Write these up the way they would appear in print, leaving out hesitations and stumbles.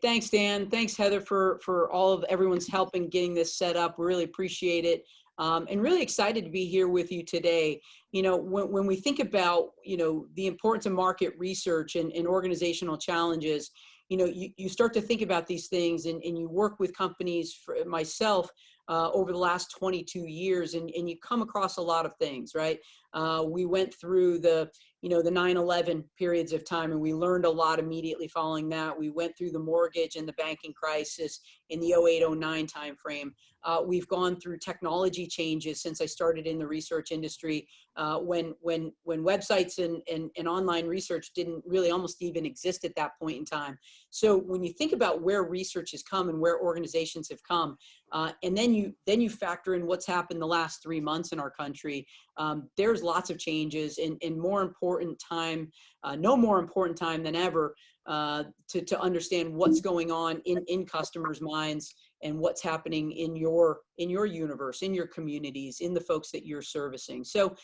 Thanks, Dan. Thanks, Heather, for all of everyone's help in getting this set up. We really appreciate it. And really excited to be here with you today. You know, when we think about, the importance of market research and organizational challenges, you start to think about these things and you work with companies, for myself, over the last 22 years, and you come across a lot of things, right? We went through the 9/11 periods of time, and we learned a lot immediately following that. We went through the mortgage and the banking crisis in the 08-09 timeframe. We've gone through technology changes since I started in the research industry, when websites and online research didn't really almost even exist at that point in time. So when you think about where research has come and where organizations have come, and then you factor in what's happened the last 3 months in our country, there's lots of changes, and no more important time than ever to understand what's going on in customers' minds and what's happening in your universe, in your communities, in the folks that you're servicing. So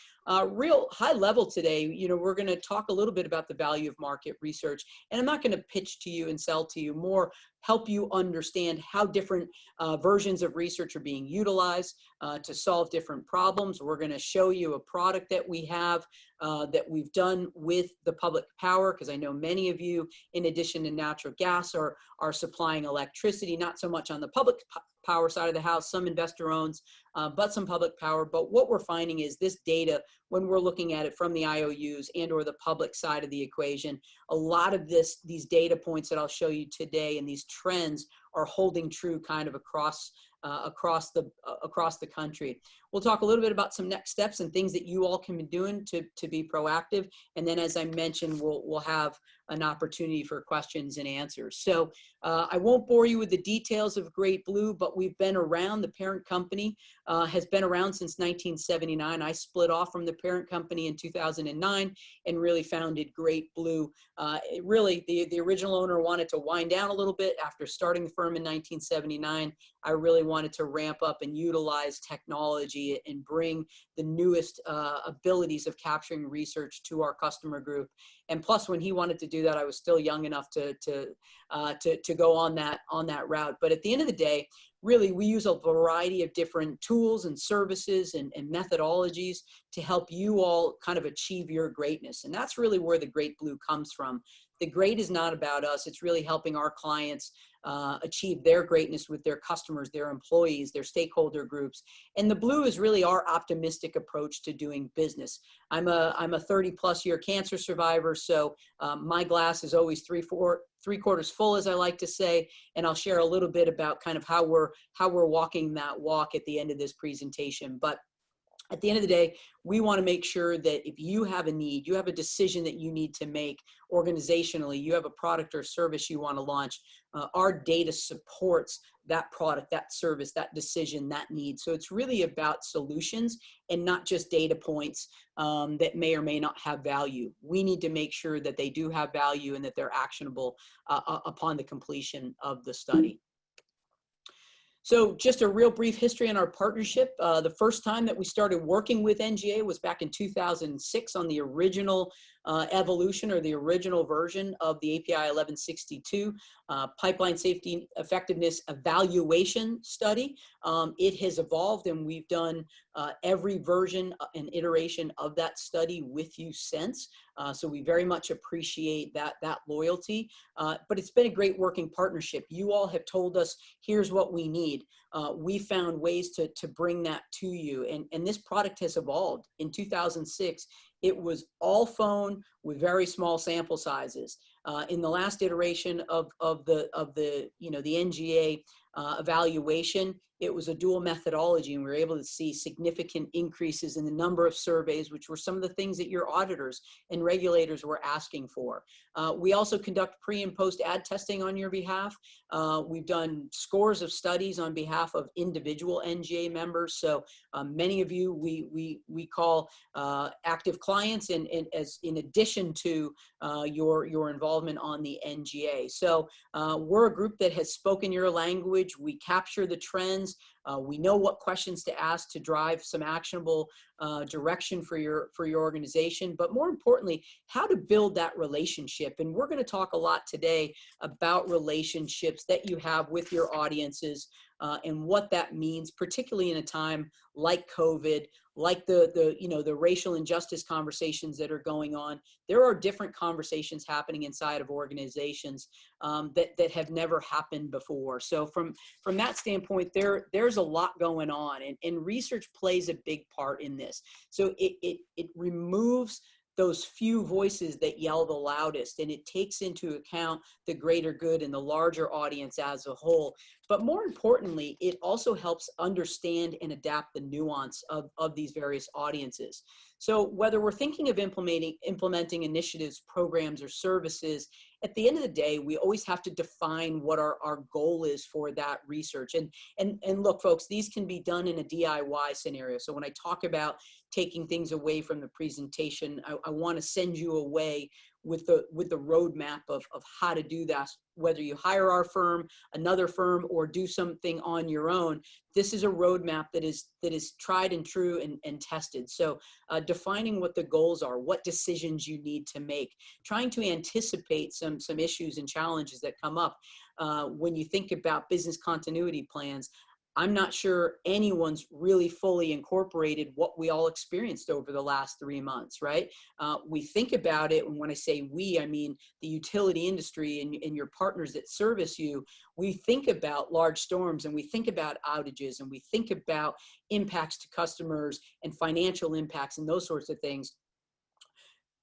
real high level today, we're going to talk a little bit about the value of market research, and I'm not going to pitch to you and sell to you, more help you understand how different versions of research are being utilized to solve different problems. We're going to show you a product that we have that we've done with the public power, because I know many of you, in addition to natural gas, are supplying electricity, not so much on the public power side of the house, some investor owns, but some public power. But what we're finding is this data, when we're looking at it from the IOUs and or the public side of the equation, a lot of these data points that I'll show you today and these trends are holding true kind of across the country. We'll talk a little bit about some next steps and things that you all can be doing to be proactive. And then, as I mentioned, we'll have an opportunity for questions and answers. So I won't bore you with the details of GreatBlue, but we've been around. The parent company has been around since 1979. I split off from the parent company in 2009 and really founded GreatBlue. Really, the original owner wanted to wind down a little bit after starting the firm in 1979. I really wanted to ramp up and utilize technology and bring the newest abilities of capturing research to our customer group. And plus, when he wanted to do that, I was still young enough to go on that route. But at the end of the day, really, we use a variety of different tools and services and methodologies to help you all kind of achieve your greatness. And that's really where the GreatBlue comes from. The great is not about us. It's really helping our clients achieve their greatness with their customers, their employees, their stakeholder groups. And the blue is really our optimistic approach to doing business. I'm a 30+ year cancer survivor, so my glass is always three quarters full, as I like to say. And I'll share a little bit about kind of how we're walking that walk at the end of this presentation. But at the end of the day, we want to make sure that if you have a need, you have a decision that you need to make organizationally, you have a product or service you want to launch, our data supports that product, that service, that decision, that need. So it's really about solutions and not just data points that may or may not have value. We need to make sure that they do have value and that they're actionable upon the completion of the study. So just a real brief history on our partnership. The first time that we started working with NGA was back in 2006 on the original evolution or the original version of the API 1162 Pipeline Safety Effectiveness Evaluation Study. It has evolved, and we've done every version and iteration of that study with you since. So we very much appreciate that loyalty, but it's been a great working partnership. You all have told us, here's what we need. We found ways to bring that to you, and this product has evolved. In 2006, it was all phone with very small sample sizes. In the last iteration of the NGA evaluation, it was a dual methodology, and we were able to see significant increases in the number of surveys, which were some of the things that your auditors and regulators were asking for. We also conduct pre and post ad testing on your behalf. We've done scores of studies on behalf of individual NGA members. So many of you we call active clients, and as in addition to your involvement on the NGA. So we're a group that has spoken your language. We capture the trends. We know what questions to ask to drive some actionable direction for your organization, but more importantly, how to build that relationship. And we're going to talk a lot today about relationships that you have with your audiences and what that means, particularly in a time like COVID, like the racial injustice conversations that are going on. There are different conversations happening inside of organizations that have never happened before. So from that standpoint, there's a lot going on, and research plays a big part in this. So it removes those few voices that yell the loudest, and it takes into account the greater good and the larger audience as a whole. But more importantly, it also helps understand and adapt the nuance of these various audiences. So whether we're thinking of implementing initiatives, programs, or services, at the end of the day, we always have to define what our goal is for that research. And look, folks, these can be done in a DIY scenario. So when I talk about taking things away from the presentation, I want to send you away with the roadmap of how to do that, whether you hire our firm, another firm, or do something on your own. This is a roadmap that is tried and true and tested. So defining what the goals are, what decisions you need to make, trying to anticipate some issues and challenges that come up. When you think about business continuity plans, I'm not sure anyone's really fully incorporated what we all experienced over the last 3 months, right? We think about it, and when I say we, I mean the utility industry and your partners that service you. We think about large storms, and we think about outages, and we think about impacts to customers and financial impacts and those sorts of things.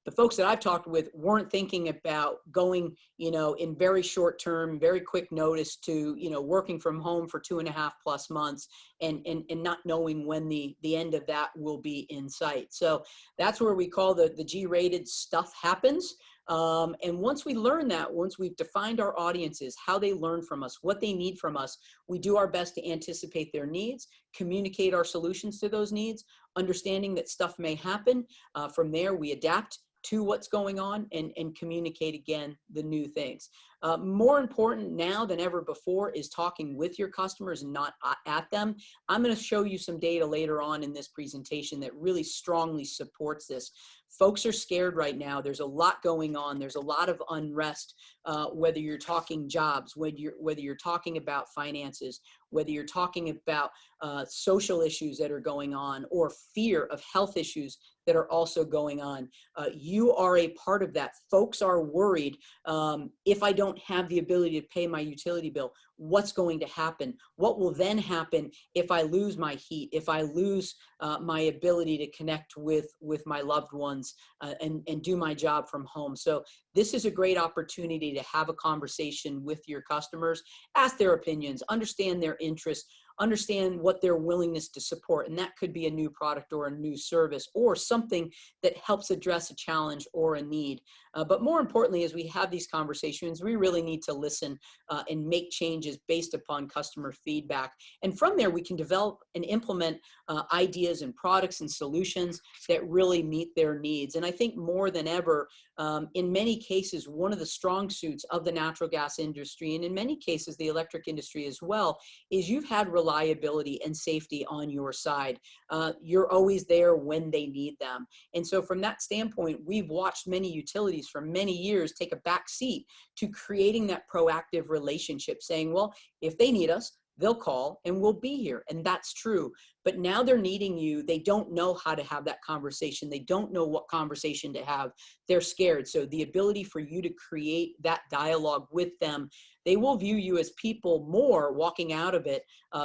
The folks that I've talked with weren't thinking about going, in very short term, very quick notice to, working from home for 2.5+ months and not knowing when the end of that will be in sight. So that's where we call the G-rated stuff happens. And once we learn that, once we've defined our audiences, how they learn from us, what they need from us, we do our best to anticipate their needs, communicate our solutions to those needs, understanding that stuff may happen. From there, we adapt to what's going on and communicate again the new things. More important now than ever before is talking with your customers and not at them. I'm going to show you some data later on in this presentation that really strongly supports this. Folks are scared right now. There's a lot going on. There's a lot of unrest, whether you're talking jobs, whether you're talking about finances, whether you're talking about social issues that are going on, or fear of health issues that are also going on. You are a part of that. Folks are worried, if I don't have the ability to pay my utility bill, what's going to happen? What will then happen if I lose my heat, if I lose my ability to connect with my loved ones and do my job from home? So this is a great opportunity to have a conversation with your customers, ask their opinions, understand their interests, understand what their willingness to support. And that could be a new product or a new service or something that helps address a challenge or a need. But more importantly, as we have these conversations, we really need to listen and make changes based upon customer feedback. And from there, we can develop and implement ideas and products and solutions that really meet their needs. And I think more than ever, in many cases, one of the strong suits of the natural gas industry, and in many cases, the electric industry as well, is you've had reliability and safety on your side. You're always there when they need them. And so from that standpoint, we've watched many utilities for many years take a back seat to creating that proactive relationship, saying, well, if they need us, they'll call and we'll be here. And that's true. But now they're needing you. They don't know how to have that conversation. They don't know what conversation to have. They're scared. So the ability for you to create that dialogue with them, they will view you as people more walking out of it,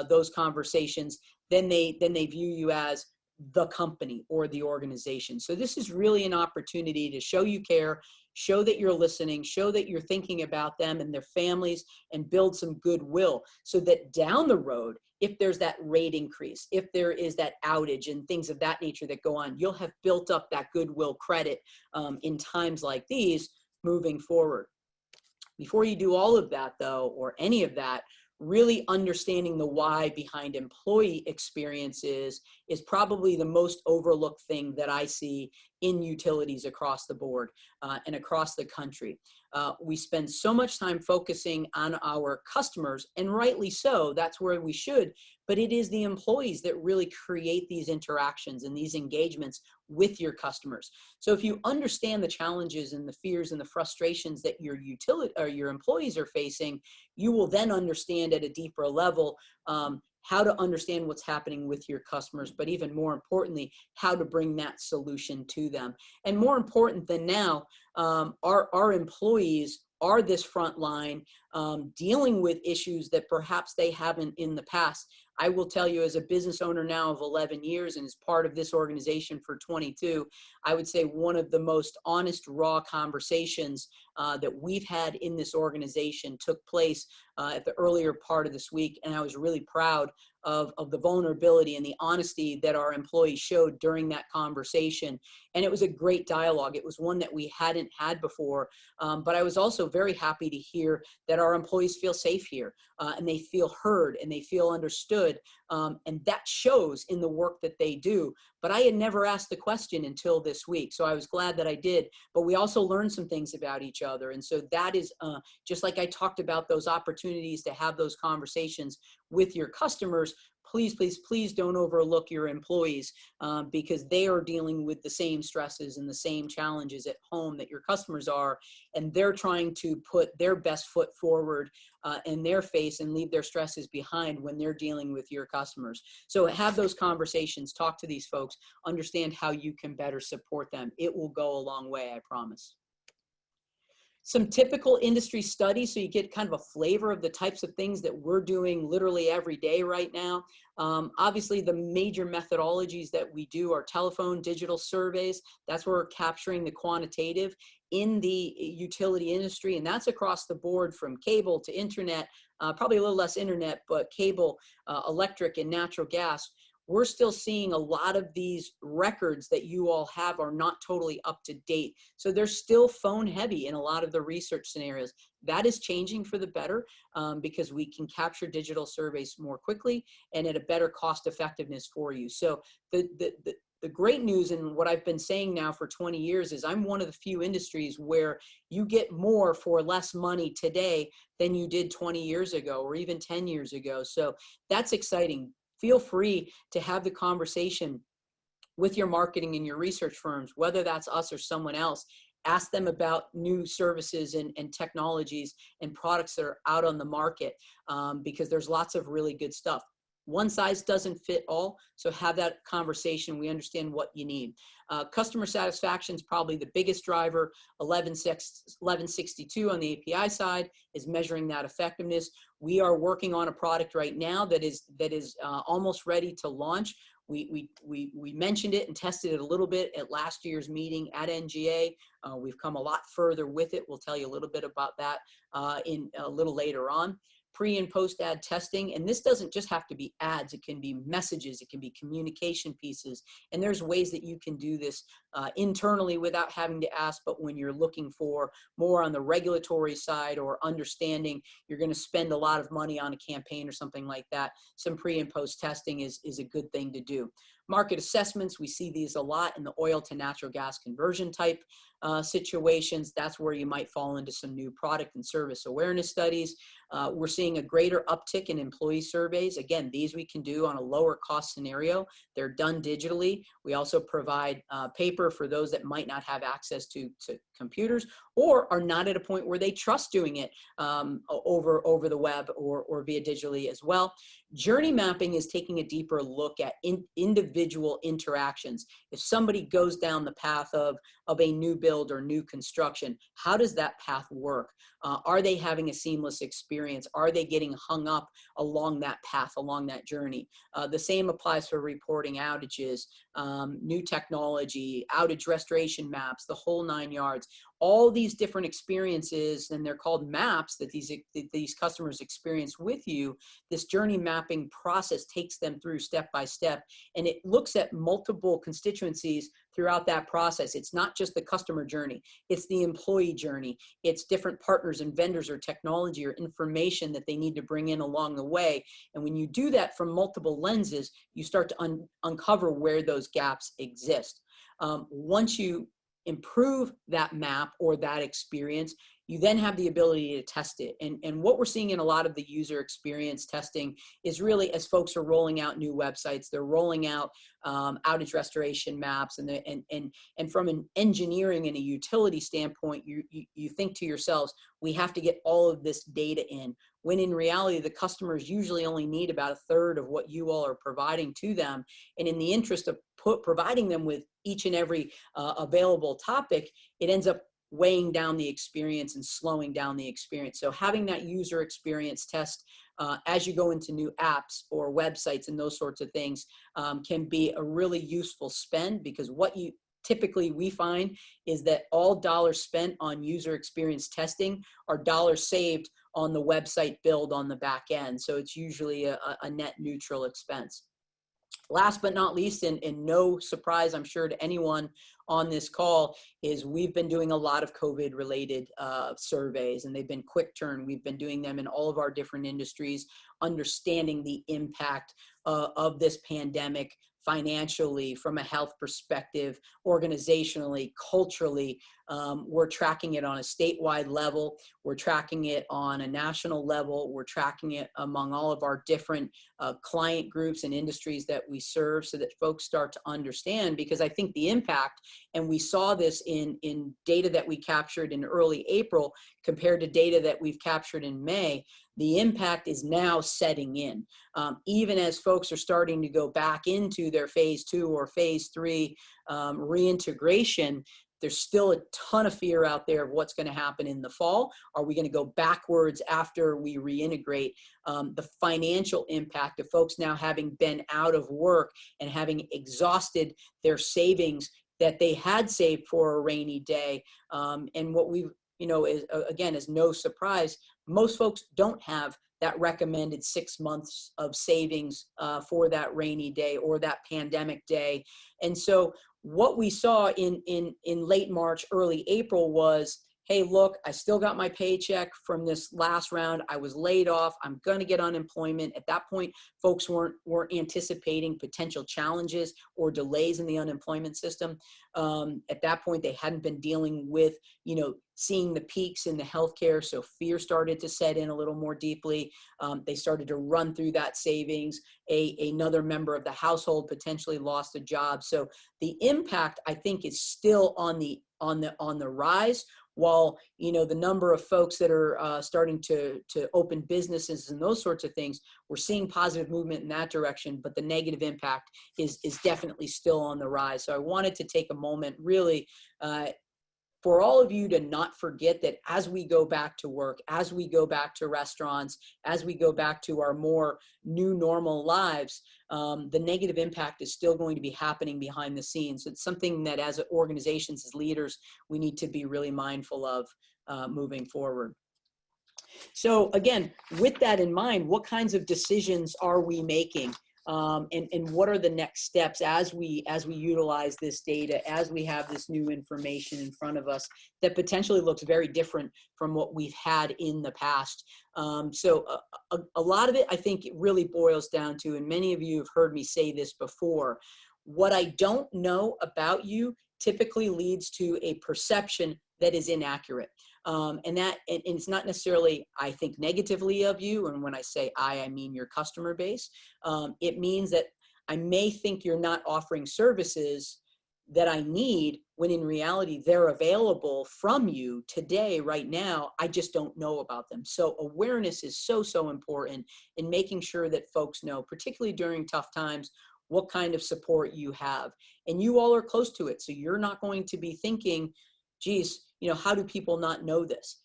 those conversations, than they view you as the company or the organization. So this is really an opportunity to show you care, show that you're listening, show that you're thinking about them and their families, and build some goodwill so that down the road, if there's that rate increase, if there is that outage and things of that nature that go on, you'll have built up that goodwill credit in times like these moving forward. Before you do all of that though, or any of that, really understanding the why behind employee experiences is probably the most overlooked thing that I see in utilities across the board and across the country. We spend so much time focusing on our customers, and rightly so, that's where we should, but it is the employees that really create these interactions and these engagements with your customers. So if you understand the challenges and the fears and the frustrations that your utility or your employees are facing, you will then understand at a deeper level how to understand what's happening with your customers, but even more importantly, how to bring that solution to them. And more important than now, our employees are this front line dealing with issues that perhaps they haven't in the past. I will tell you, as a business owner now of 11 years and as part of this organization for 22, I would say one of the most honest, raw conversations that we've had in this organization took place at the earlier part of this week. And I was really proud of the vulnerability and the honesty that our employees showed during that conversation. And it was a great dialogue. It was one that we hadn't had before. But I was also very happy to hear that our employees feel safe here and they feel heard and they feel understood. And that shows in the work that they do. But I had never asked the question until this week. So I was glad that I did. But we also learned some things about each other. And so that is just like I talked about those opportunities to have those conversations with your customers. Please, please, please don't overlook your employees because they are dealing with the same stresses and the same challenges at home that your customers are. And they're trying to put their best foot forward in their face and leave their stresses behind when they're dealing with your customers. So have those conversations, talk to these folks, understand how you can better support them. It will go a long way, I promise. Some typical industry studies, so you get kind of a flavor of the types of things that we're doing literally every day right now. Obviously, the major methodologies that we do are telephone, digital surveys. That's where we're capturing the quantitative in the utility industry, and that's across the board from cable to internet, probably a little less internet, but cable, electric, and natural gas. We're still seeing a lot of these records that you all have are not totally up to date. So they're still phone heavy in a lot of the research scenarios. That is changing for the better because we can capture digital surveys more quickly and at a better cost effectiveness for you. So the great news, and what I've been saying now for 20 years, is I'm one of the few industries where you get more for less money today than you did 20 years ago or even 10 years ago. So that's exciting. Feel free to have the conversation with your marketing and your research firms, whether that's us or someone else. Ask them about new services and technologies and products that are out on the market because there's lots of really good stuff. One size doesn't fit all, so have that conversation. We understand what you need. Customer satisfaction is probably the biggest driver. 1162 on the API side is measuring that effectiveness. We are working on a product right now that is almost ready to launch. We mentioned it and tested it a little bit at last year's meeting at NGA. We've come a lot further with it. We'll tell you a little bit about that in a little later on. Pre and post ad testing, and this doesn't just have to be ads, it can be messages, it can be communication pieces, and there's ways that you can do this internally without having to ask. But when you're looking for more on the regulatory side or understanding you're going to spend a lot of money on a campaign or something like that, some pre and post testing is a good thing to do. Market assessments, we see these a lot in the oil to natural gas conversion type situations. That's where you might fall into some new product and service awareness studies. We're seeing a greater uptick in employee surveys. Again, these we can do on a lower cost scenario. They're done digitally. We also provide paper for those that might not have access to computers or are not at a point where they trust doing it over the web or via digitally as well. Journey mapping is taking a deeper look at individual interactions. If somebody goes down the path of a new build or new construction, how does that path work? Are they having a seamless experience? Are they getting hung up along that path, along that journey? The same applies for reporting outages, new technology, outage restoration maps, the whole 9 yards. All these different experiences, and they're called maps that these customers experience with you. This journey mapping process takes them through step by step, and it looks at multiple constituencies throughout that process. It's not just the customer journey, it's the employee journey. It's different partners and vendors or technology or information that they need to bring in along the way. And when you do that from multiple lenses, you start to uncover where those gaps exist. Once you improve that map or that experience, you then have the ability to test it. And what we're seeing in a lot of the user experience testing is really, as folks are rolling out new websites, they're rolling out outage restoration maps, and from an engineering and a utility standpoint, you think to yourselves, we have to get all of this data in, when in reality, the customers usually only need about a third of what you all are providing to them. And in the interest of providing them with each and every available topic, it ends up weighing down the experience and slowing down the experience. So having that user experience test as you go into new apps or websites and those sorts of things can be a really useful spend, because what you typically we find is that all dollars spent on user experience testing are dollars saved on the website build on the back end. So it's usually a net neutral expense. Last but not least, and no surprise, I'm sure, to anyone on this call, is we've been doing a lot of COVID-related surveys, and they've been quick turn. We've been doing them in all of our different industries, understanding the impact of this pandemic financially, from a health perspective, organizationally, culturally. We're tracking it on a statewide level. We're tracking it on a national level. We're tracking it among all of our different client groups and industries that we serve, so that folks start to understand, because I think the impact, and we saw this in data that we captured in early April compared to data that we've captured in May, the impact is now setting in. Even as folks are starting to go back into their phase 2 or phase 3 reintegration, there's still a ton of fear out there of what's going to happen in the fall. Are we going to go backwards after we reintegrate? The financial impact of folks now having been out of work and having exhausted their savings that they had saved for a rainy day. And what we, is, again, is no surprise, most folks don't have that recommended 6 months of savings for that rainy day or that pandemic day. And so what we saw in late March, early April was, hey, look, I still got my paycheck from this last round. I was laid off. I'm going to get unemployment. At that point, folks weren't anticipating potential challenges or delays in the unemployment system. At that point, they hadn't been dealing with, seeing the peaks in the healthcare. So fear started to set in a little more deeply. They started to run through that savings. Another member of the household potentially lost a job. So the impact, I think, is still on the rise. While the number of folks that are starting to open businesses and those sorts of things, we're seeing positive movement in that direction, but the negative impact is definitely still on the rise. So I wanted to take a moment, really, for all of you to not forget that as we go back to work, as we go back to restaurants, as we go back to our more new normal lives, the negative impact is still going to be happening behind the scenes. It's something that as organizations, as leaders, we need to be really mindful of moving forward. So again, with that in mind, what kinds of decisions are we making? And what are the next steps as we utilize this data, as we have this new information in front of us that potentially looks very different from what we've had in the past? So a lot of it, I think, it really boils down to, and many of you have heard me say this before, what I don't know about you typically leads to a perception that is inaccurate. And it's not necessarily, I think, negatively of you. And when I say I mean your customer base. It means that I may think you're not offering services that I need, when in reality, they're available from you today, right now. I just don't know about them. So awareness is so important in making sure that folks know, particularly during tough times, what kind of support you have. And you all are close to it. So you're not going to be thinking, geez, how do people not know this?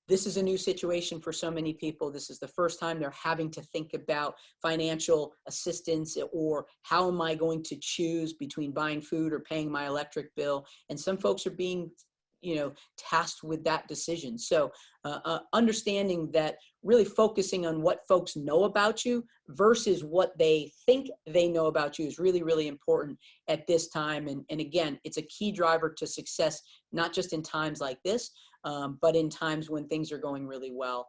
This is a new situation for so many people. This is the first time they're having to think about financial assistance, or how am I going to choose between buying food or paying my electric bill? And some folks are being, tasked with that decision. So understanding that, really focusing on what folks know about you versus what they think they know about you is really, really important at this time. And again, it's a key driver to success, not just in times like this, but in times when things are going really well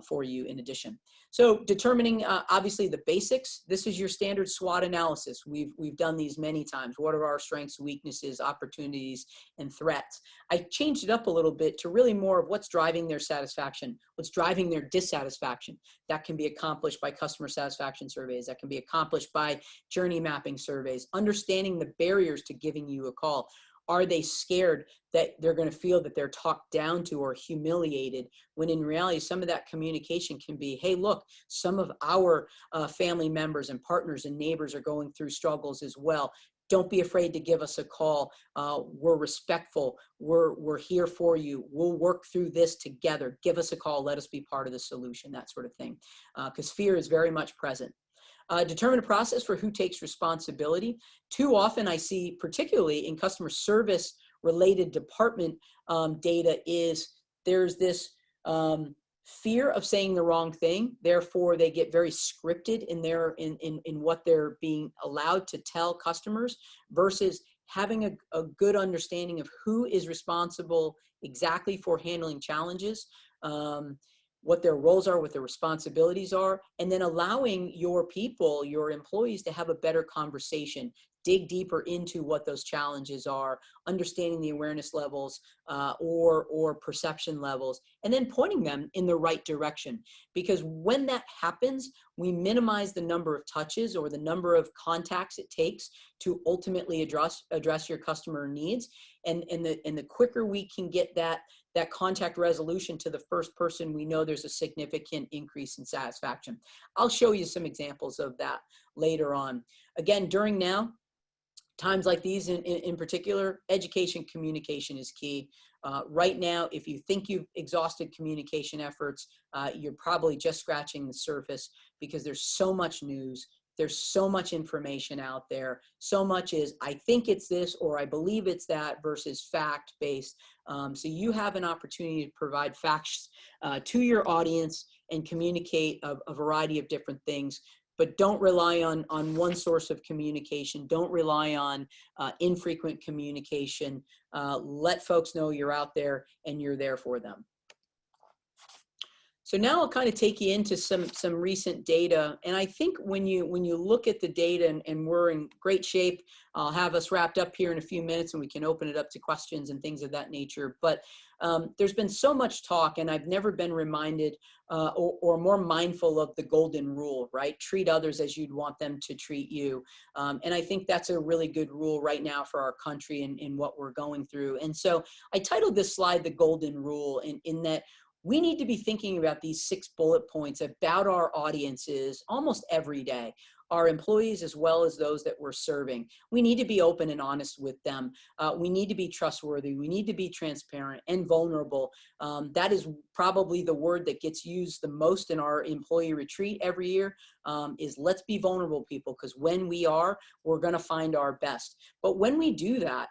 for you in addition. So determining obviously the basics. This is your standard SWOT analysis. We've done these many times. What are our strengths, weaknesses, opportunities, and threats? I changed it up a little bit to really more of what's driving their satisfaction, what's driving their dissatisfaction. That can be accomplished by customer satisfaction surveys. That can be accomplished by journey mapping surveys, understanding the barriers to giving you a call. Are they scared that they're going to feel that they're talked down to or humiliated, when in reality, some of that communication can be, hey, look, some of our family members and partners and neighbors are going through struggles as well. Don't be afraid to give us a call. We're respectful. We're here for you. We'll work through this together. Give us a call. Let us be part of the solution, that sort of thing. Because fear is very much present. Determine a process for who takes responsibility. Too often I see, particularly in customer service related department data, is there's this fear of saying the wrong thing. Therefore, they get very scripted in what they're being allowed to tell customers, versus having a good understanding of who is responsible exactly for handling challenges, what their roles are, what their responsibilities are, and then allowing your people, your employees, to have a better conversation, dig deeper into what those challenges are, understanding the awareness levels or perception levels, and then pointing them in the right direction. Because when that happens, we minimize the number of touches or the number of contacts it takes to ultimately address your customer needs. And the quicker we can get that contact resolution to the first person, we know there's a significant increase in satisfaction. I'll show you some examples of that later on. Again, during times like these in particular, education communication is key. Right now, if you think you've exhausted communication efforts, you're probably just scratching the surface, because there's so much news. There's so much information out there. So much is, I think it's this, or I believe it's that, versus fact-based. So you have an opportunity to provide facts to your audience and communicate a variety of different things. But don't rely on one source of communication. Don't rely on infrequent communication. Let folks know you're out there and you're there for them. So now I'll kind of take you into some recent data. And I think when you look at the data, and we're in great shape, I'll have us wrapped up here in a few minutes and we can open it up to questions and things of that nature. But there's been so much talk, and I've never been reminded or more mindful of the golden rule, right? Treat others as you'd want them to treat you. And I think that's a really good rule right now for our country and in what we're going through. And so I titled this slide the golden rule, in that we need to be thinking about these 6 bullet points about our audiences almost every day, our employees as well as those that we're serving. We need to be open and honest with them. We need to be trustworthy. We need to be transparent and vulnerable. That is probably the word that gets used the most in our employee retreat every year, is let's be vulnerable, people, because when we are, we're going to find our best. But when we do that,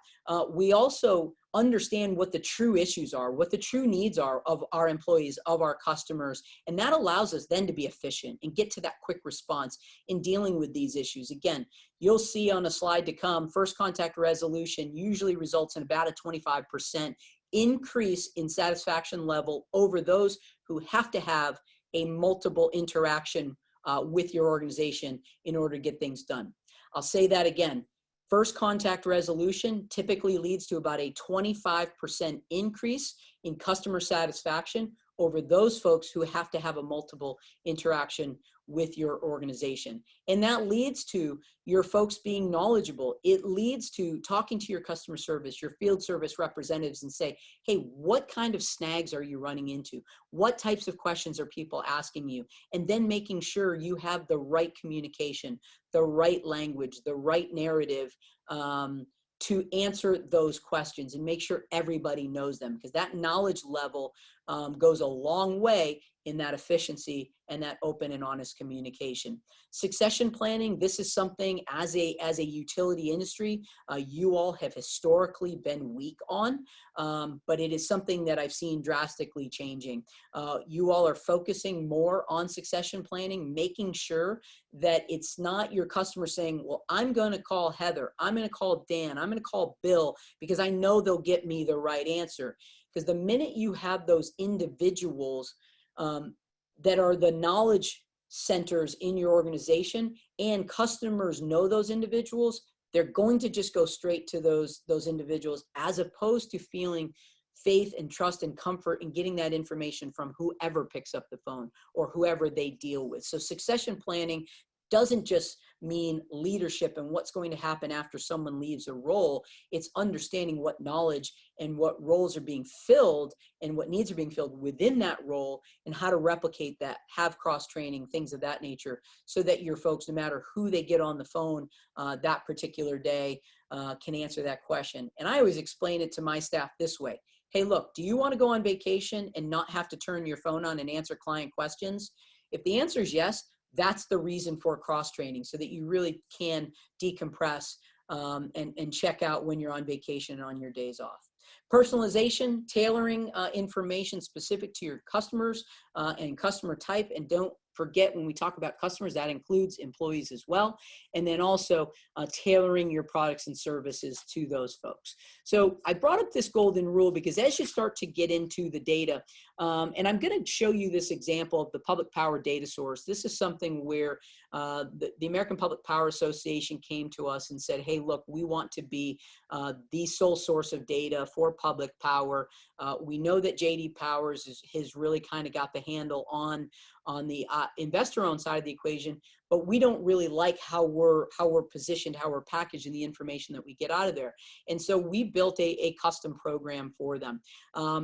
we also understand what the true issues are, what the true needs are of our employees, of our customers. And that allows us then to be efficient and get to that quick response in dealing with these issues. Again, you'll see on a slide to come, first contact resolution usually results in about a 25% increase in satisfaction level over those who have to have a multiple interaction with your organization in order to get things done. I'll say that again. First contact resolution typically leads to about a 25% increase in customer satisfaction over those folks who have to have a multiple interaction with your organization. And that leads to your folks being knowledgeable. It leads to talking to your customer service, your field service representatives, and say, hey, what kind of snags are you running into? What types of questions are people asking you? And then making sure you have the right communication, the right language, the right narrative to answer those questions and make sure everybody knows them, because that knowledge level goes a long way in that efficiency and that open and honest communication. Succession planning, this is something as a utility industry, you all have historically been weak on, but it is something that I've seen drastically changing. You all are focusing more on succession planning, making sure that it's not your customer saying, well, I'm going to call Heather, I'm going to call Dan, I'm going to call Bill, because I know they'll get me the right answer. Because the minute you have those individuals that are the knowledge centers in your organization, and customers know those individuals, they're going to just go straight to those individuals, as opposed to feeling faith and trust and comfort in getting that information from whoever picks up the phone or whoever they deal with. So succession planning doesn't just mean leadership and what's going to happen after someone leaves a role. It's understanding what knowledge and what roles are being filled and what needs are being filled within that role, and how to replicate that, have cross-training, things of that nature, so that your folks, no matter who they get on the phone that particular day, can answer that question. And I always explain it to my staff this way. Hey, look, do you want to go on vacation and not have to turn your phone on and answer client questions? If the answer is yes, that's the reason for cross-training, so that you really can decompress and check out when you're on vacation and on your days off. Personalization, tailoring information specific to your customers and customer type. And don't forget, when we talk about customers, that includes employees as well. And then also tailoring your products and services to those folks. So I brought up this golden rule because as you start to get into the data, and I'm going to show you this example of the public power data source. This is something where the American Public Power Association came to us and said, hey, look, we want to be the sole source of data for public power. We know that JD Powers has really kind of got the handle on the investor-owned side of the equation, but we don't really like how we're positioned, how we're packaged, and the information that we get out of there. And so we built a custom program for them.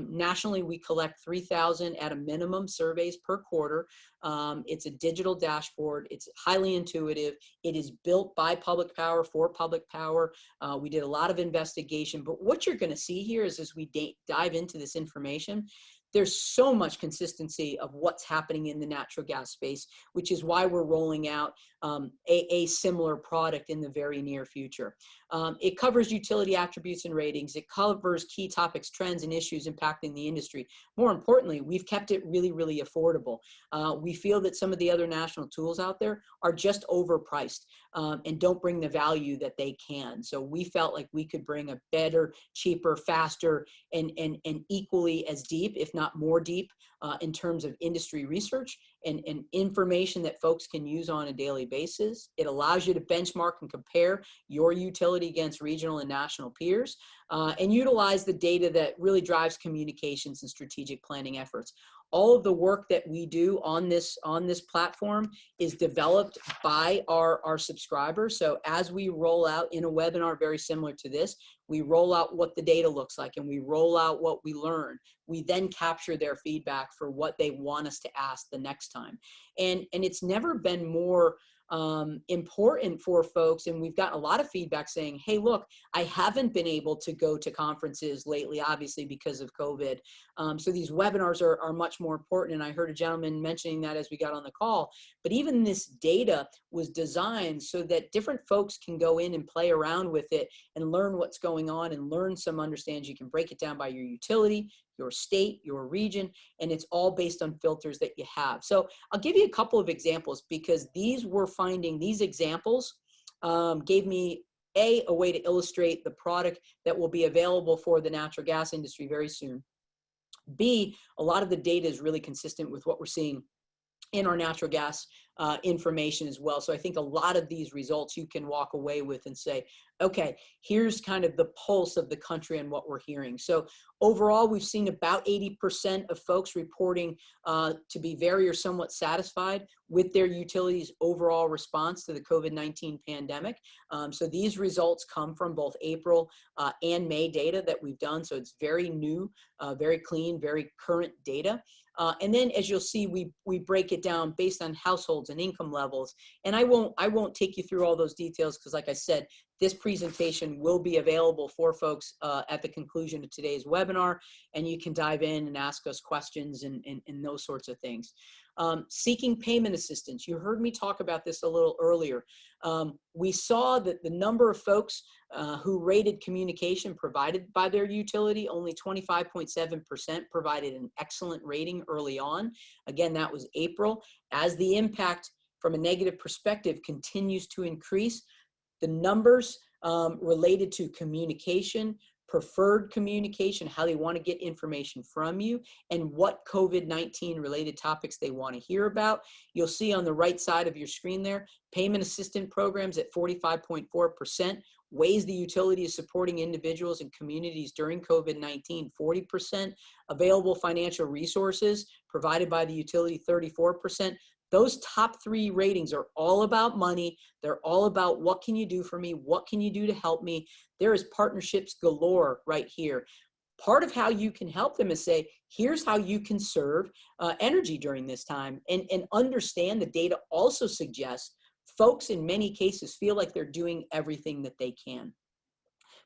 Nationally, we collect 3,000 at a minimum surveys per quarter. It's a digital dashboard. It's highly intuitive. It is built by Public Power for Public Power. We did a lot of investigation, but what you're going to see here is, as we dive into this information, there's so much consistency of what's happening in the natural gas space, which is why we're rolling out a similar product in the very near future. It covers utility attributes and ratings. It covers key topics, trends, and issues impacting the industry. More importantly, we've kept it really, really affordable. We feel that some of the other national tools out there are just overpriced and don't bring the value that they can. So we felt like we could bring a better, cheaper, faster, and equally as deep, if not more deep, in terms of industry research and information that folks can use on a daily basis. It allows you to benchmark and compare your utility against regional and national peers, and utilize the data that really drives communications and strategic planning efforts. All of the work that we do on this platform is developed by our subscribers. So as we roll out in a webinar very similar to this, we roll out what the data looks like and we roll out what we learn. We then capture their feedback for what they want us to ask the next time. And it's never been more important for folks, and we've got a lot of feedback saying, hey, look, I haven't been able to go to conferences lately, obviously because of COVID. So these webinars are much more important, and I heard a gentleman mentioning that as we got on the call. But even this data was designed so that different folks can go in and play around with it and learn what's going on and learn some understanding. You can break it down by your utility, your state, your region, and it's all based on filters that you have. So I'll give you a couple of examples, because these examples gave me a way to illustrate the product that will be available for the natural gas industry very soon. B, a lot of the data is really consistent with what we're seeing in our natural gas information as well. So I think a lot of these results you can walk away with and say, okay, here's kind of the pulse of the country and what we're hearing. So overall, we've seen about 80% of folks reporting to be very or somewhat satisfied with their utilities' overall response to the COVID-19 pandemic. So these results come from both April and May data that we've done. So it's very new, very clean, very current data. And then, as you'll see, we break it down based on households and income levels. And I won't take you through all those details, because like I said, this presentation will be available for folks at the conclusion of today's webinar, and you can dive in and ask us questions and those sorts of things. Seeking payment assistance. You heard me talk about this a little earlier. We saw that the number of folks who rated communication provided by their utility, only 25.7% provided an excellent rating early on. Again, that was April. As the impact from a negative perspective continues to increase, the numbers related to communication, preferred communication, how they want to get information from you, and what COVID-19 related topics they want to hear about. You'll see on the right side of your screen there, payment assistance programs at 45.4%, ways the utility is supporting individuals and communities during COVID-19, 40%, available financial resources provided by the utility, 34%. Those top three ratings are all about money. They're all about what can you do for me? What can you do to help me? There is partnerships galore right here. Part of how you can help them is say, here's how you can serve energy during this time, and understand the data also suggests folks in many cases feel like they're doing everything that they can,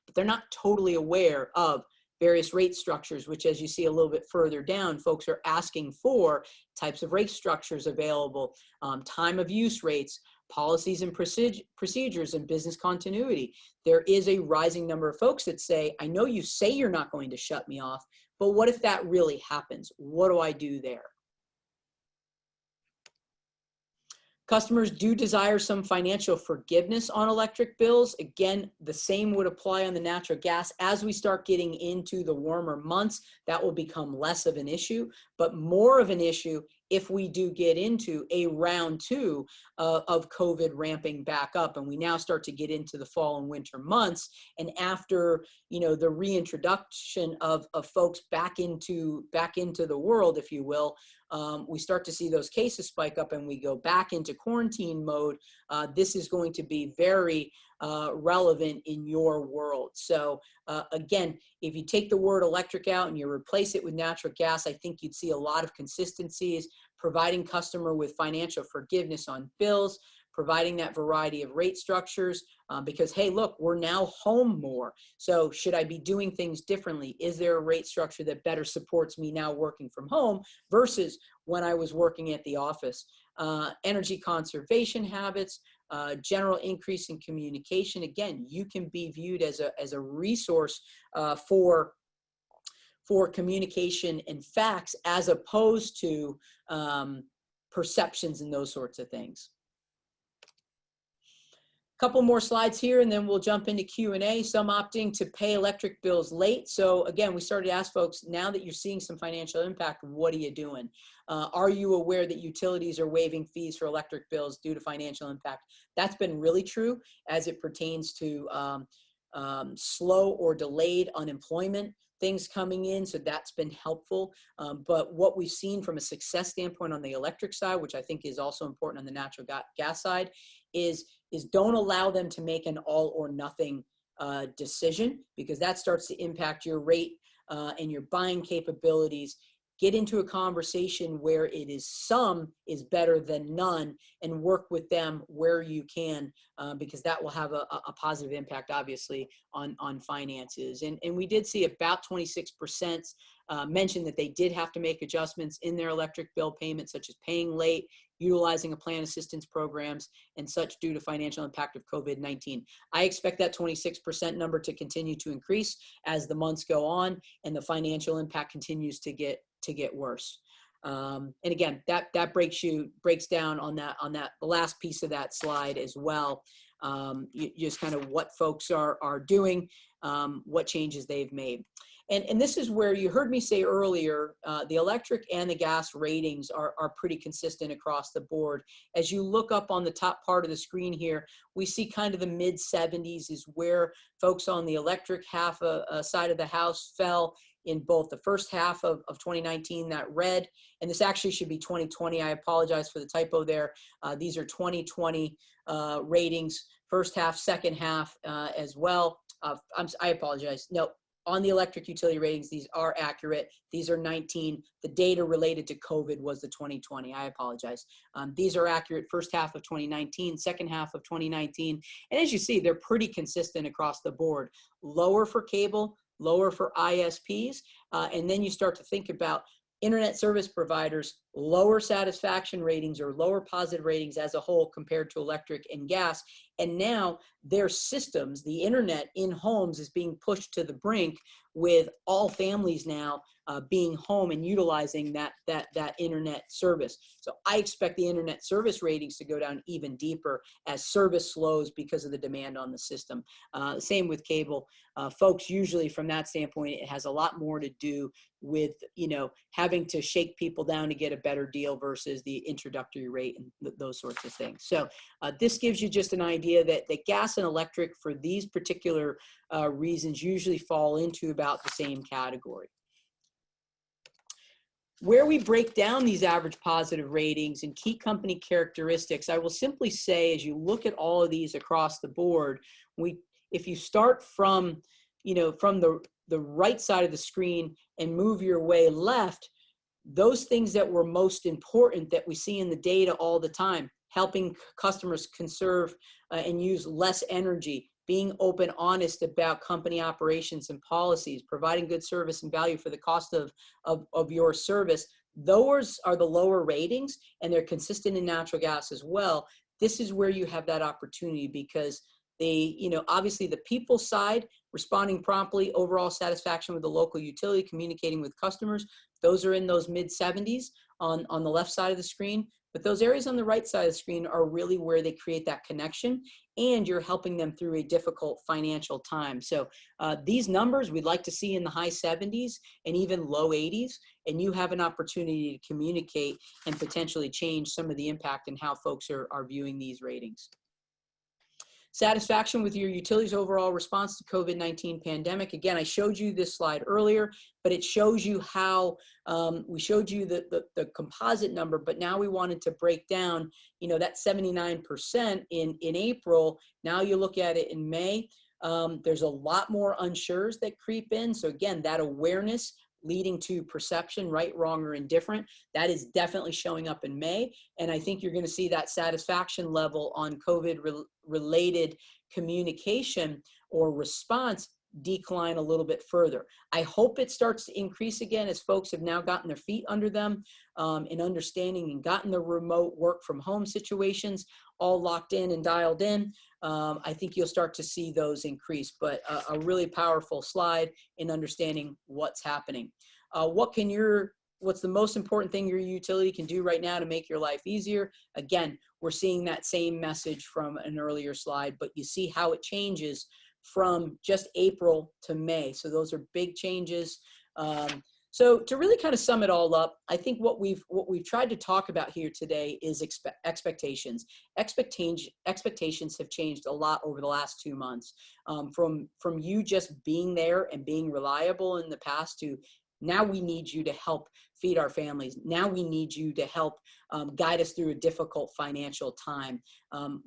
but they're not totally aware of various rate structures, which, as you see a little bit further down, folks are asking for types of rate structures available, time of use rates, policies and procedures, and business continuity. There is a rising number of folks that say, I know you say you're not going to shut me off, but what if that really happens? What do I do there? Customers do desire some financial forgiveness on electric bills. Again, the same would apply on the natural gas. As we start getting into the warmer months, that will become less of an issue, but more of an issue if we do get into a round two of COVID ramping back up, and we now start to get into the fall and winter months. And after, you know, the reintroduction of folks back into the world, if you will, we start to see those cases spike up and we go back into quarantine mode. This is going to be very relevant in your world. So again, if you take the word electric out and you replace it with natural gas, I think you'd see a lot of consistencies, providing customer with financial forgiveness on bills, providing that variety of rate structures, because, hey, look, we're now home more. So should I be doing things differently? Is there a rate structure that better supports me now working from home versus when I was working at the office? Energy conservation habits, general increase in communication. Again, you can be viewed as a resource for communication and facts, as opposed to perceptions and those sorts of things. Couple more slides here and then we'll jump into Q&A. Some opting to pay electric bills late. So again, we started to ask folks, now that you're seeing some financial impact, what are you doing? Are you aware that utilities are waiving fees for electric bills due to financial impact? That's been really true as it pertains to slow or delayed unemployment things coming in, so that's been helpful. But what we've seen from a success standpoint on the electric side, which I think is also important on the natural gas side, is don't allow them to make an all or nothing decision, because that starts to impact your rate and your buying capabilities. Get into a conversation where it is some is better than none, and work with them where you can, because that will have a positive impact, obviously, on finances. And we did see about 26% mention that they did have to make adjustments in their electric bill payments, such as paying late, utilizing a plan assistance programs, and such due to financial impact of COVID-19. I expect that 26% number to continue to increase as the months go on and the financial impact continues to get worse. And again, that breaks down on that the last piece of that slide as well. Just kind of what folks are doing, what changes they've made. And this is where you heard me say earlier, the electric and the gas ratings are pretty consistent across the board. As you look up on the top part of the screen here, we see kind of the mid 70s is where folks on the electric half side of the house fell in both the first half of 2019, that red, and this actually should be 2020. I apologize for the typo there. These are 2020 ratings, first half, second half as well. I apologize. No, on the electric utility ratings, these are accurate. These are 19. The data related to COVID was the 2020. I apologize. These are accurate first half of 2019, second half of 2019. And as you see, they're pretty consistent across the board. Lower for cable, lower for ISPs, and then you start to think about internet service providers, lower satisfaction ratings or lower positive ratings as a whole compared to electric and gas. And now their systems, the internet in homes, is being pushed to the brink, with all families now being home and utilizing that internet service. So I expect the internet service ratings to go down even deeper as service slows because of the demand on the system. Same with cable. Folks, usually from that standpoint, it has a lot more to do with, you know, having to shake people down to get a better deal versus the introductory rate and those sorts of things. So this gives you just an idea that gas and electric, for these particular reasons, usually fall into about the same category. Where we break down these average positive ratings and key company characteristics, I will simply say, as you look at all of these across the board, if you start from, you know, from the right side of the screen and move your way left, those things that were most important that we see in the data all the time: helping customers conserve and use less energy, being open, honest about company operations and policies, providing good service and value for the cost of your service. Those are the lower ratings, and they're consistent in natural gas as well. This is where you have that opportunity, because you know, obviously the people side, responding promptly, overall satisfaction with the local utility, communicating with customers, those are in those mid-70s on the left side of the screen. But those areas on the right side of the screen are really where they create that connection, and you're helping them through a difficult financial time. So these numbers we'd like to see in the high 70s and even low 80s, and you have an opportunity to communicate and potentially change some of the impact in how folks are viewing these ratings. Satisfaction with your utility's overall response to COVID-19 pandemic. Again, I showed you this slide earlier, but it shows you how we showed you the composite number, but now we wanted to break down, you know, that 79% in April. Now you look at it in May, there's a lot more unsures that creep in. So again, that awareness leading to perception, right, wrong, or indifferent, that is definitely showing up in May. And I think you're going to see that satisfaction level on COVID-related communication or response decline a little bit further. I hope it starts to increase again as folks have now gotten their feet under them in understanding and gotten the remote work from home situations all locked in and dialed in. I think you'll start to see those increase, but a really powerful slide in understanding what's happening. What's the most important thing your utility can do right now to make your life easier? Again, we're seeing that same message from an earlier slide, but you see how it changes from just April to May. So those are big changes. So to really kind of sum it all up, I think what we've tried to talk about here today is expectations. Expectations have changed a lot over the last 2 months. From you just being there and being reliable in the past to now we need you to help feed our families. Now we need you to help guide us through a difficult financial time.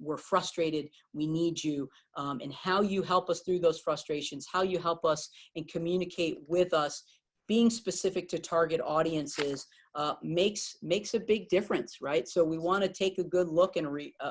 We're frustrated. We need you. And how you help us through those frustrations, how you help us and communicate with us, being specific to target audiences makes a big difference, right? So we want to take a good look and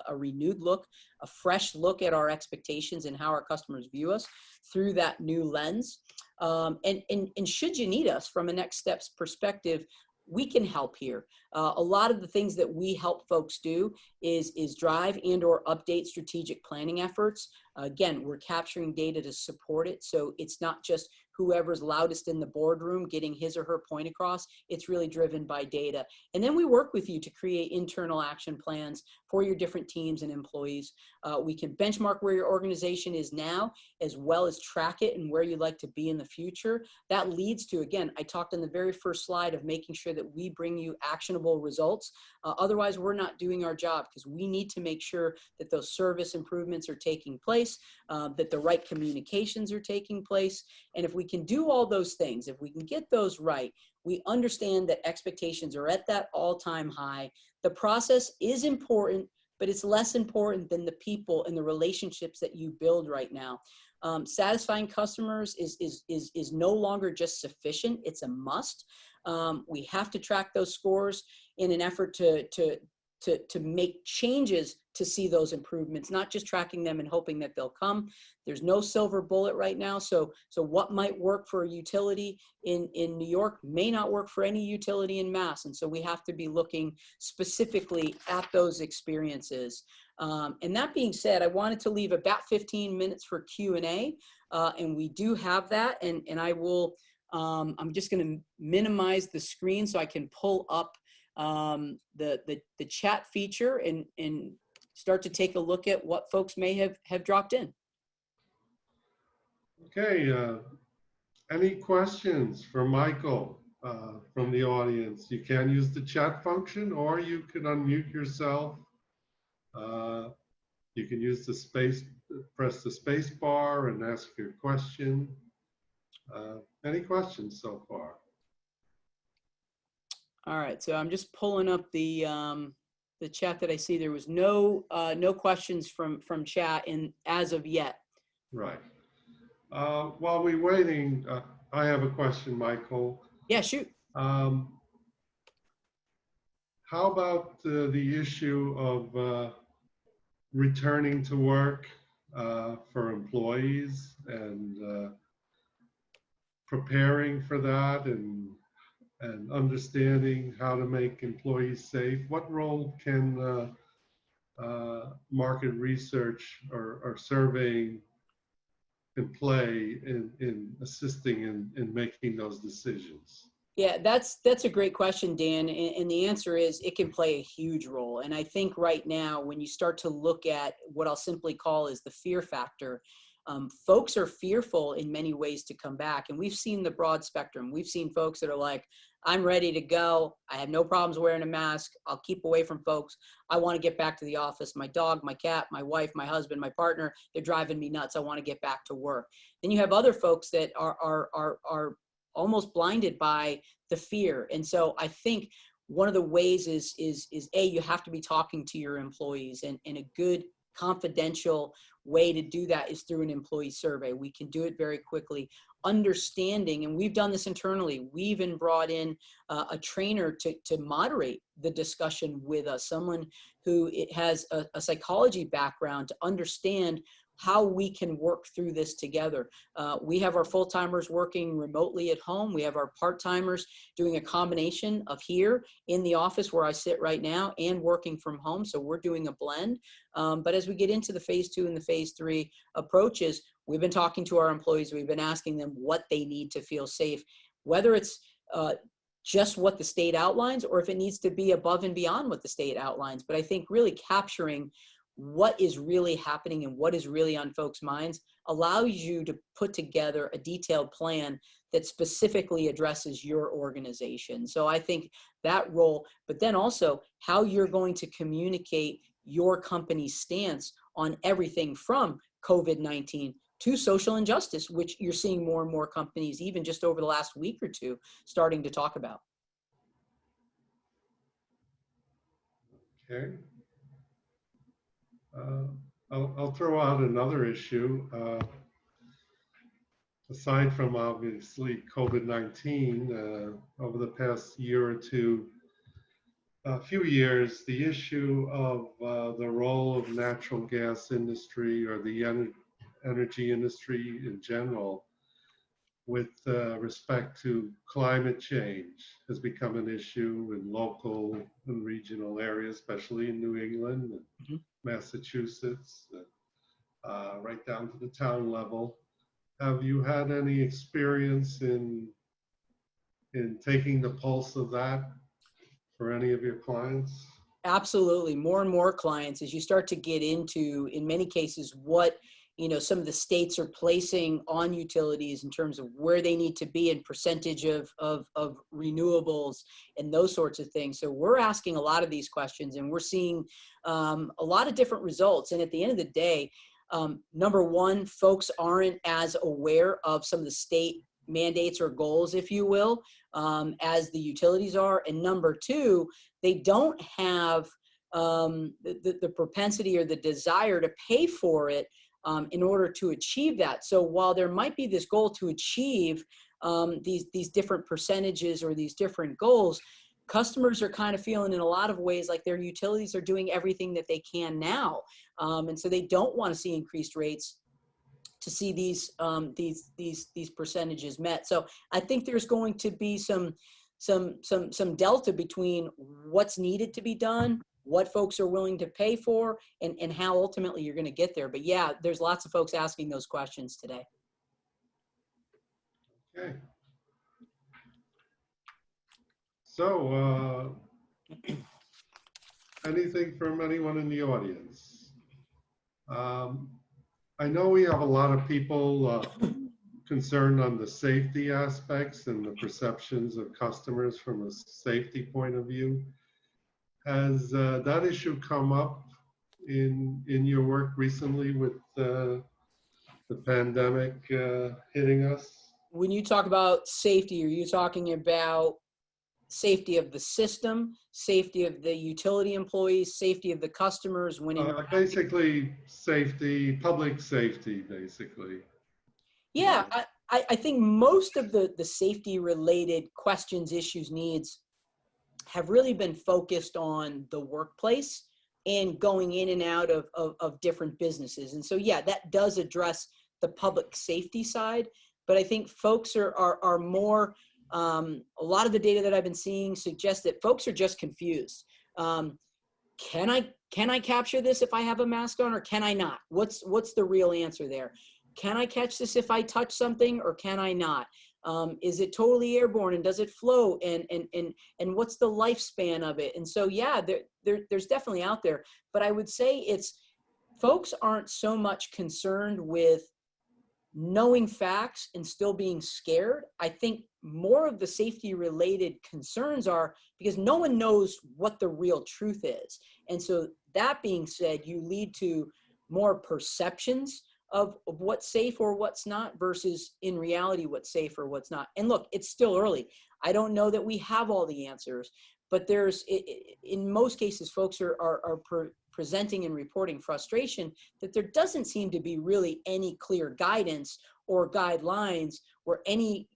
a renewed look, a fresh look at our expectations and how our customers view us through that new lens. And should you need us from a next steps perspective, we can help here. A lot of the things that we help folks do is drive and or update strategic planning efforts. Again, we're capturing data to support it. So it's not just whoever's loudest in the boardroom getting his or her point across. It's really driven by data. And then we work with you to create internal action plans for your different teams and employees. We can benchmark where your organization is now, as well as track it and where you'd like to be in the future. That leads to, again, I talked in the very first slide of making sure that we bring you actionable results. Otherwise, we're not doing our job, because we need to make sure that those service improvements are taking place, that the right communications are taking place. And if we can do all those things, if we can get those right, we understand that expectations are at that all-time high. The process is important, but it's less important than the people and the relationships that you build right now. Satisfying customers is no longer just sufficient, it's a must. We have to track those scores in an effort to to make changes to see those improvements, not just tracking them and hoping that they'll come. There's no silver bullet right now. So what might work for a utility in New York may not work for any utility in Mass. And so we have to be looking specifically at those experiences. And that being said, I wanted to leave about 15 minutes for Q&A, and we do have that. And I will, I'm just going to minimize the screen so I can pull up the chat feature and start to take a look at what folks may have dropped in. Okay, any questions for Michael from the audience? You can use the chat function, or you can unmute yourself. You can use the space, press the space bar and ask your question. Any questions so far? All right, so I'm just pulling up the chat that I see. There was no questions from chat as of yet. Right. While we're waiting, I have a question, Michael. Yeah, shoot. How about the issue of returning to work for employees and preparing for that and understanding how to make employees safe? What role can market research or surveying can play in assisting in making those decisions? Yeah, that's a great question, Dan. And the answer is it can play a huge role. And I think right now, when you start to look at what I'll simply call is the fear factor, folks are fearful in many ways to come back. And we've seen the broad spectrum. We've seen folks that are like, I'm ready to go. I have no problems wearing a mask. I'll keep away from folks. I want to get back to the office. My dog, my cat, my wife, my husband, my partner, they're driving me nuts. I want to get back to work. Then you have other folks that are almost blinded by the fear. And so I think one of the ways is A, you have to be talking to your employees, and a good confidential way to do that is through an employee survey. We can do it very quickly, understanding, and we've done this internally. We even brought in a trainer to moderate the discussion with us, someone who has a psychology background to understand how we can work through this together. We have our full-timers working remotely at home. We have our part-timers doing a combination of here in the office where I sit right now and working from home. So we're doing a blend. But as we get into the phase 2 and the phase 3 approaches, we've been talking to our employees. We've been asking them what they need to feel safe, whether it's just what the state outlines or if it needs to be above and beyond what the state outlines. But I think really capturing what is really happening and what is really on folks' minds allows you to put together a detailed plan that specifically addresses your organization. So I think that role, but then also how you're going to communicate your company's stance on everything from COVID-19 to social injustice, which you're seeing more and more companies, even just over the last week or two, starting to talk about. Okay. I'll throw out another issue. Aside from obviously COVID-19, over the past year or two, a few years, the issue of the role of natural gas industry or the energy industry in general with respect to climate change has become an issue in local and regional areas, especially in New England and Massachusetts, right down to the town level. Have you had any experience in taking the pulse of that for any of your clients? Absolutely. More and more clients, as you start to get into, in many cases, what some of the states are placing on utilities in terms of where they need to be in percentage of renewables and those sorts of things. So we're asking a lot of these questions and we're seeing a lot of different results. And at the end of the day, number one, folks aren't as aware of some of the state mandates or goals, if you will, as the utilities are. And number two, they don't have the propensity or the desire to pay for it in order to achieve that. So while there might be this goal to achieve these different percentages or these different goals, customers are kind of feeling in a lot of ways like their utilities are doing everything that they can now. And so they don't want to see increased rates to see these percentages met. So I think there's going to be some delta between what's needed to be done, what folks are willing to pay for, and how ultimately you're going to get there. But yeah, there's lots of folks asking those questions today. Okay. So, anything from anyone in the audience? I know we have a lot of people concerned on the safety aspects and the perceptions of customers from a safety point of view. Has that issue come up in your work recently with the pandemic hitting us? When you talk about safety, are you talking about safety of the system, safety of the utility employees, safety of the customers when basically safety, public safety, basically. Yeah, I think most of the safety related questions, issues, needs have really been focused on the workplace and going in and out of different businesses. And so, yeah, that does address the public safety side. But I think folks are more, a lot of the data that I've been seeing suggests that folks are just confused. Can I capture this if I have a mask on, or can I not? What's the real answer there? Can I catch this if I touch something, or can I not? Is it totally airborne, and does it flow? And what's the lifespan of it? And so, yeah, there's definitely out there. But I would say folks aren't so much concerned with knowing facts and still being scared. I think more of the safety related concerns are because no one knows what the real truth is. And so that being said, you lead to more perceptions of what's safe or what's not versus in reality what's safe or what's not. And look, it's still early. I don't know that we have all the answers, but in most cases, folks are presenting and reporting frustration that there doesn't seem to be really any clear guidance or guidelines where any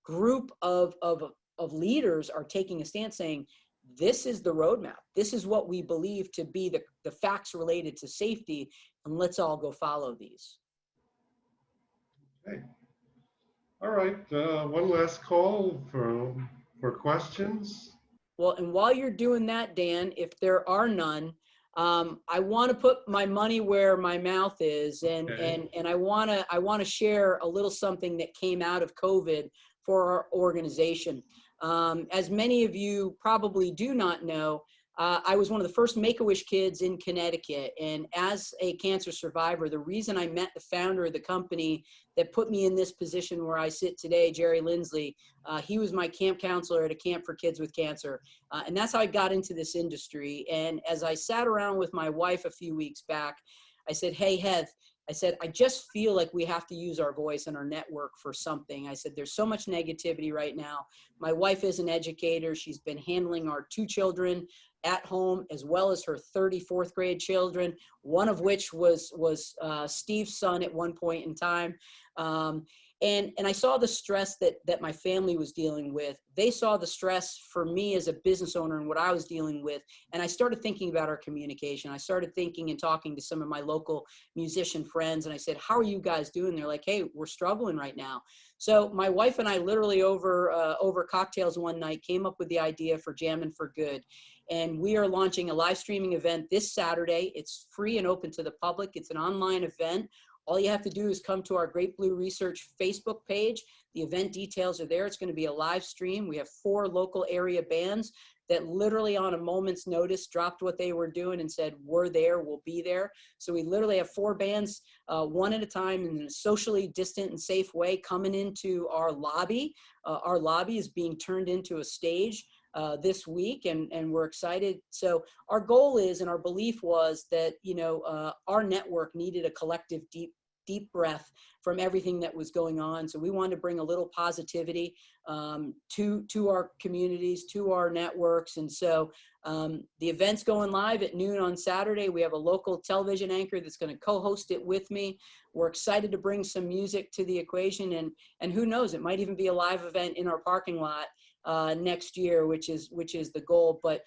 group of leaders are taking a stance saying, this is the roadmap. This is what we believe to be the facts related to safety, and let's all go follow these. Okay. All right. One last call for questions. Well, and while you're doing that, Dan, if there are none, I want to put my money where my mouth is, and I want to share a little something that came out of COVID for our organization. As many of you probably do not know, I was one of the first Make-A-Wish kids in Connecticut. And as a cancer survivor, the reason I met the founder of the company that put me in this position where I sit today, Jerry Lindsley, he was my camp counselor at a camp for kids with cancer. And that's how I got into this industry. And as I sat around with my wife a few weeks back, I said, hey, Heath, I said, I just feel like we have to use our voice and our network for something. I said, there's so much negativity right now. My wife is an educator. She's been handling our 2 children at home, as well as her 34th grade children, one of which was Steve's son at one point in time. And I saw the stress that my family was dealing with. They saw the stress for me as a business owner and what I was dealing with. And I started thinking about our communication. I started thinking and talking to some of my local musician friends. And I said, how are you guys doing? They're like, hey, we're struggling right now. So my wife and I literally over cocktails one night came up with the idea for Jammin' for Good. And we are launching a live streaming event this Saturday. It's free and open to the public. It's an online event. All you have to do is come to our GreatBlue Research Facebook page. The event details are there. It's going to be a live stream. We have 4 local area bands that literally on a moment's notice dropped what they were doing and said, we're there, we'll be there. So we literally have 4 bands, one at a time in a socially distant and safe way coming into our lobby. Our lobby is being turned into a stage this week, and we're excited. So our goal is, and our belief was that, our network needed a collective deep breath from everything that was going on. So we wanted to bring a little positivity to our communities, to our networks. And so the event's going live at noon on Saturday. We have a local television anchor that's going to co-host it with me. We're excited to bring some music to the equation, and who knows, it might even be a live event in our parking lot. next year, which is the goal. But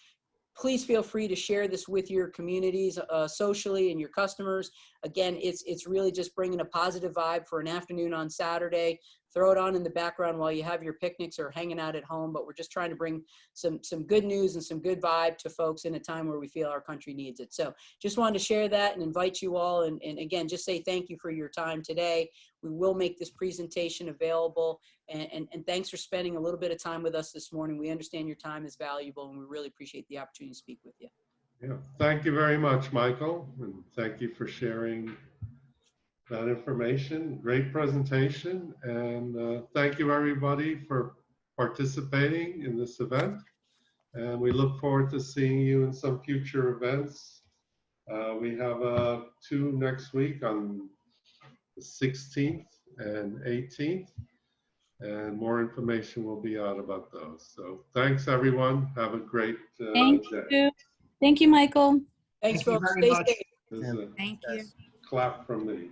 please feel free to share this with your communities socially and your customers. Again, it's really just bringing a positive vibe for an afternoon on Saturday. Throw it on in the background while you have your picnics or hanging out at home. But we're just trying to bring some good news and some good vibe to folks in a time where we feel our country needs it. So just wanted to share that and invite you all. And again, just say thank you for your time today. We will make this presentation available. And thanks for spending a little bit of time with us this morning. We understand your time is valuable, and we really appreciate the opportunity to speak with you. Yeah, thank you very much, Michael, and thank you for sharing that information. Great presentation, and thank you everybody for participating in this event. And we look forward to seeing you in some future events. We have 2 next week on the 16th and 18th, and more information will be out about those. So thanks everyone. Have a great Thank day. you. Thank you, Michael. Thanks, Thank you folks. very Stay much. safe. There's a Thank you. clap from me.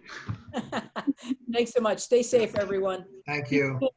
Thanks so much. Stay safe, everyone. Thank you.